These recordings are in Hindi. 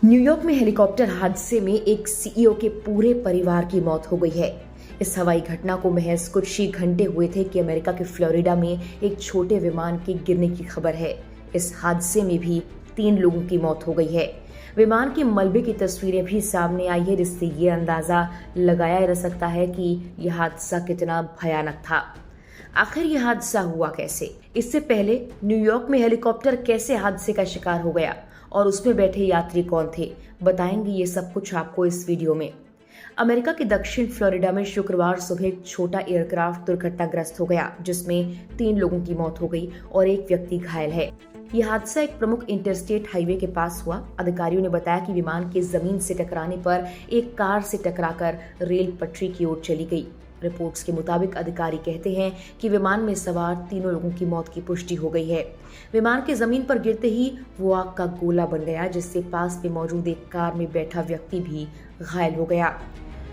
न्यूयॉर्क में हेलीकॉप्टर हादसे में एक सीईओ के पूरे परिवार की मौत हो गई है। इस हवाई घटना को महज कुछ ही घंटे हुए थे कि अमेरिका के फ्लोरिडा में एक छोटे विमान के गिरने की खबर है। इस हादसे में भी 3 लोगों की मौत हो गई है। विमान के मलबे की तस्वीरें भी सामने आई है, जिससे ये अंदाजा लगाया जा सकता है कि यह हादसा कितना भयानक था। आखिर यह हादसा हुआ कैसे? इससे पहले न्यूयॉर्क में हेलीकॉप्टर कैसे हादसे का शिकार हो गया और उसमें बैठे यात्री कौन थे, बताएंगे ये सब कुछ आपको इस वीडियो में। अमेरिका के दक्षिण फ्लोरिडा में शुक्रवार सुबह एक छोटा एयरक्राफ्ट दुर्घटनाग्रस्त हो गया, जिसमें 3 लोगों की मौत हो गई और एक व्यक्ति घायल है। यह हादसा एक प्रमुख इंटरस्टेट हाईवे के पास हुआ। अधिकारियों ने बताया कि विमान के जमीन से टकराने पर एक कार से टकराकर रेल पटरी की ओर चली गई। रिपोर्ट्स के मुताबिक अधिकारी कहते हैं कि विमान में सवार 3 लोगों की मौत की पुष्टि हो गई है। विमान के जमीन पर गिरते ही वो आग का गोला बन गया, जिससे पास में मौजूद एक कार में बैठा व्यक्ति भी घायल हो गया।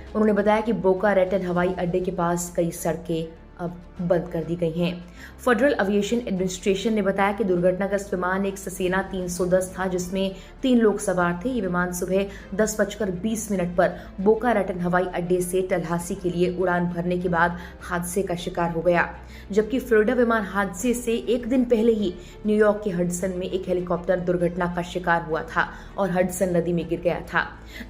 उन्होंने बताया कि बोका रेटन हवाई अड्डे के पास कई सड़कें अब बंद कर दी गई हैं। फेडरल एविएशन एडमिनिस्ट्रेशन ने बताया कि दुर्घटनाग्रस्त विमान एक सेसेना 310 था, जिसमें 3 लोग सवार थे। ये विमान सुबह 10:20 पर बोका रेटन हवाई अड्डे से टल्हासी के लिए उड़ान भरने के बाद हादसे का शिकार हो गया, जबकि फ्लोरिडा विमान हादसे से एक दिन पहले ही न्यूयॉर्क के हडसन में एक हेलीकॉप्टर दुर्घटना का शिकार हुआ था और हडसन नदी में गिर गया था।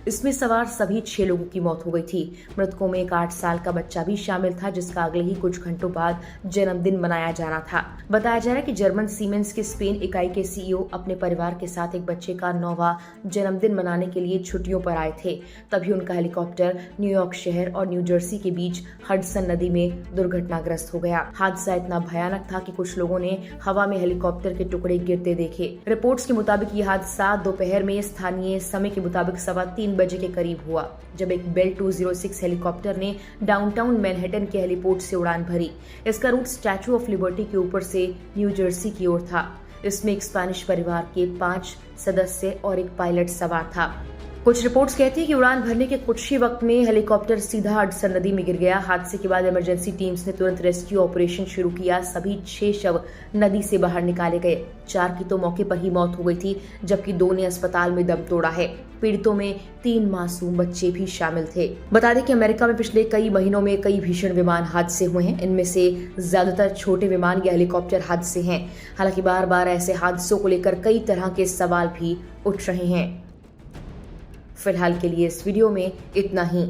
इसमें सवार सभी 6 लोगों की मौत हो गई थी। मृतकों में एक 8 साल का बच्चा भी शामिल था, जिसका अगले ही कुछ घंटों बाद जन्मदिन मनाया जाना था। बताया जा रहा है कि जर्मन सीमेंस की स्पेन इकाई के सीईओ अपने परिवार के साथ एक बच्चे का 9वां जन्मदिन मनाने के लिए छुट्टियों पर आए थे। तभी उनका हेलीकॉप्टर न्यूयॉर्क शहर और न्यू जर्सी के बीच हडसन नदी में दुर्घटनाग्रस्त हो गया। हादसा इतना भयानक था कि कुछ लोगों ने हवा में हेलीकॉप्टर के टुकड़े गिरते देखे। रिपोर्ट्स के मुताबिक यह हादसा दोपहर में स्थानीय समय के मुताबिक 3:15 बजे के करीब हुआ, जब एक बेल 206 हेलीकॉप्टर ने डाउनटाउन मैनहट्टन के हेलीपोर्ट से उड़ान भरी। इसका रूट स्टैचू ऑफ लिबर्टी के ऊपर से न्यू जर्सी की ओर था। इसमें एक स्पेनिश परिवार के 5 सदस्य और एक पायलट सवार था। कुछ रिपोर्ट्स कहती हैं कि उड़ान भरने के कुछ ही वक्त में हेलीकॉप्टर सीधा हडसन नदी में गिर गया। हादसे के बाद इमरजेंसी टीम्स ने तुरंत रेस्क्यू ऑपरेशन शुरू किया। सभी 6 शव नदी से बाहर निकाले गए। 4 की तो मौके पर ही मौत हो गई थी, जबकि 2 ने अस्पताल में दम तोड़ा है। पीड़ितों में 3 मासूम बच्चे भी शामिल थे। बता दें कि अमेरिका में पिछले कई महीनों में कई भीषण विमान हादसे हुए हैं। इनमें से ज्यादातर छोटे विमान या हेलीकॉप्टर हादसे हैं। हालांकि बार बार ऐसे हादसों को लेकर कई तरह के सवाल भी उठ रहे हैं। फिलहाल के लिए इस वीडियो में इतना ही।